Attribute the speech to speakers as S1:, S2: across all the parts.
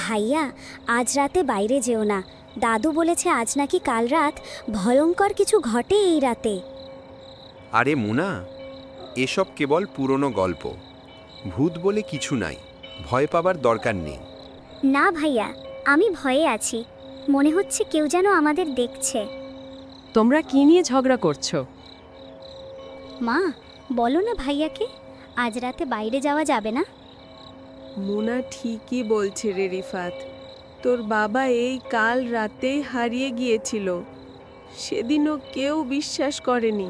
S1: ভাইয়া, আজ রাতে বাইরে যেও না। দাদু বলেছে আজ নাকি কাল রাত ভয়ঙ্কর কিছু ঘটে এই রাতে।
S2: আরে মুনা, এসব কেবল পুরনো গল্প। ভূত বলে কিছু নাই, ভয় পাবার দরকার নেই।
S1: না ভাইয়া, আমি ভয়ে আছি। মনে হচ্ছে কেউ যেন আমাদের দেখছে।
S3: তোমরা কি নিয়ে ঝগড়া করছো?
S1: মা, বলো না ভাইয়াকে, আজ রাতে বাইরে যাওয়া যাবে না।
S4: মুনা ঠিকই বলছে রে রিফাত। তোর বাবা এই কাল রাতেই হারিয়ে গিয়েছিল। সেদিনও কেউ বিশ্বাস করেনি।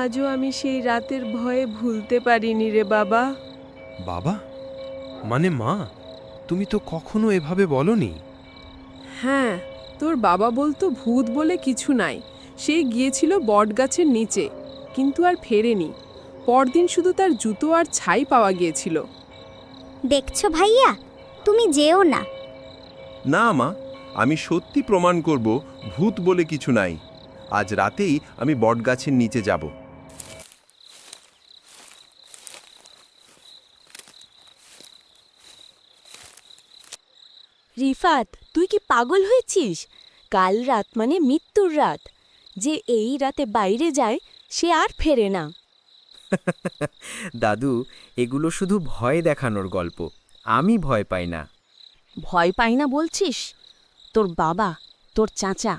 S4: আজও আমি সেই রাতের ভয়ে ভুলতে পারিনি রে বাবা।
S5: বাবা মানে মা, তুমি তো কখনো এভাবে বলনি।
S4: হ্যাঁ, তোর বাবা বলতো ভূত বলে কিছু নাই। সে গিয়েছিল বটগাছের নিচে, কিন্তু আর ফেরেনি। পরদিন শুধু তার জুতো আর ছাই পাওয়া গিয়েছিল।
S1: দেখছো ভাইয়া, তুমি যেও না।
S2: না মা, আমি সত্যি প্রমাণ করব ভূত বলে কিছু নাই। আজ রাতেই আমি বটগাছের নিচে যাব।
S6: রিফাত, তুই কি পাগল হয়েছিস? কাল রাত মানে মৃত্যুর রাত। যে এই রাতে বাইরে যায় সে আর ফেরে না।
S7: দাদু, এগুলো শুধু ভয় দেখানোর গল্প। আমি ভয় পাই না।
S6: ভয় পাই না বলছিস? তোর বাবা, তোর চাচা,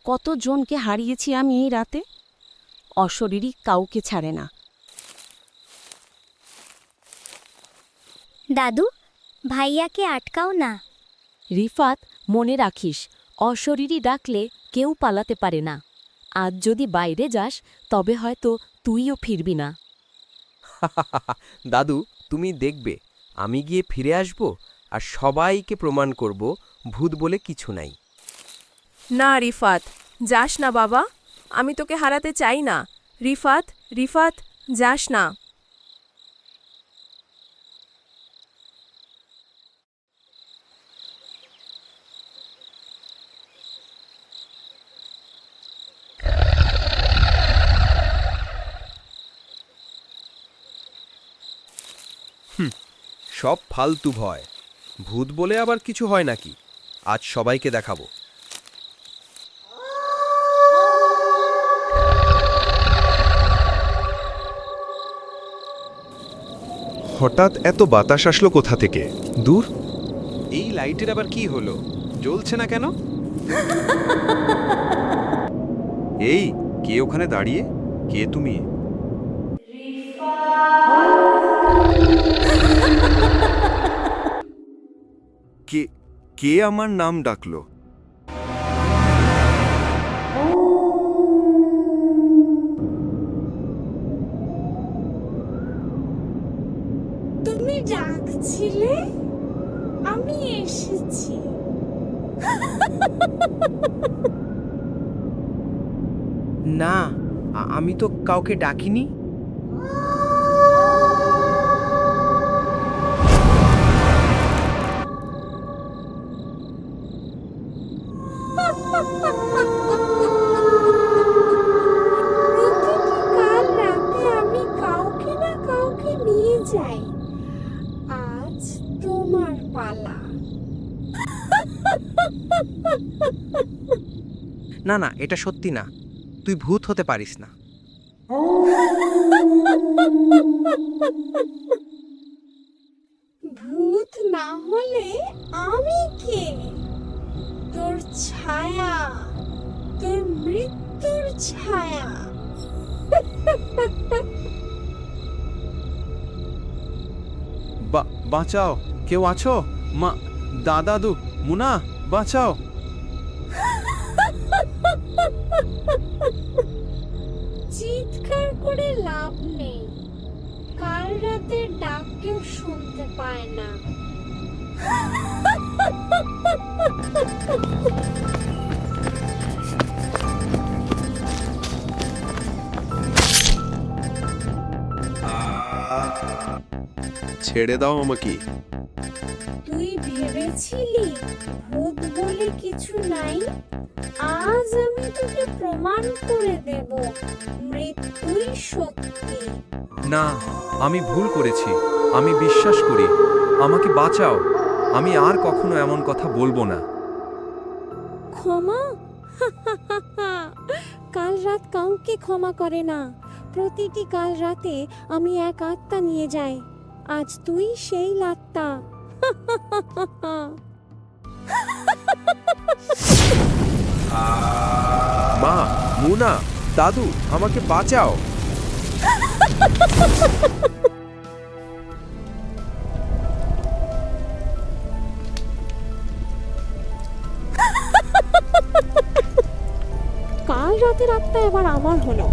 S6: কতজনকে হারিয়েছি আমি এই রাতে। অশরীরী কাউকে ছাড়ে না।
S1: দাদু, ভাইয়াকে আটকাও না।
S6: রিফাত, মনে রাখিস, অশরীরী ডাকলে কেউ পালাতে পারে না। আজ যদি বাইরে যাস তবে হয়তো তুইও ফিরবি না।
S7: দাদু, তুমি দেখবে আমি গিয়ে ফিরে আসব আর সবাইকে প্রমাণ করব ভূত বলে কিছু নাই।
S4: না রিফাত, যাস না বাবা। আমি তোকে হারাতে চাই না। রিফাত, রিফাত, যাস না।
S5: সব ফালতু ভয়। ভূত বলে আবার কিছু হয় নাকি? আজ সবাইকে দেখাবো।
S2: হঠাৎ এত বাতাস আসলো কোথা থেকে? দূর।
S5: এই লাইটের আবার কি হলো? জ্বলছে না কেন?
S2: এই, কে ওখানে দাঁড়িয়ে? কে তুমি? কে কে আমার নাম ডাকলো?
S8: তুমি ডাকছিলে, আমি এসেছি।
S7: না, আমি তো কাউকে ডাকিনি।
S8: প্রতিটি কাল রাতে আমি কাউকে না কাউকে নিয়ে যাই। আজ তোমার পালা।
S7: না না, এটা সত্যি না। তুই ভূত হতে পারিস না।
S8: ভূত না হলে আমি কে? তোর ছায়া, তোর মৃত্যুর ছায়া।
S5: বাঁচাও, কেউ আছো? মা, দাদু, মুনা, বাঁচাও।
S8: চিৎকার করে লাভ নেই। কাল রাতের ডাক কেউ শুনতে পায় না।
S2: ছেড়ে দাও আমাকে।
S8: তুই ভেবেছিলি ভূত বলে কিছু নাই? আজ আমি তোকে প্রমাণ করে দেব মৃত্যুই সত্যি।
S5: না, আমি ভুল করেছি। আমি বিশ্বাস করি। আমাকে বাঁচাও। আমি আর কখনো এমন কথা বলবো না।
S8: ক্ষমা? কাল রাত কাউকে ক্ষমা করে না। প্রতিটি কাল রাতে আমি এক আত্মা নিয়ে যাই। আজ তুই সেই আত্মা।
S7: মা, মুনা, দাদু, আমাকে বাঁচাও।
S8: কাল রাতের আত্মা এবার আমার হলো।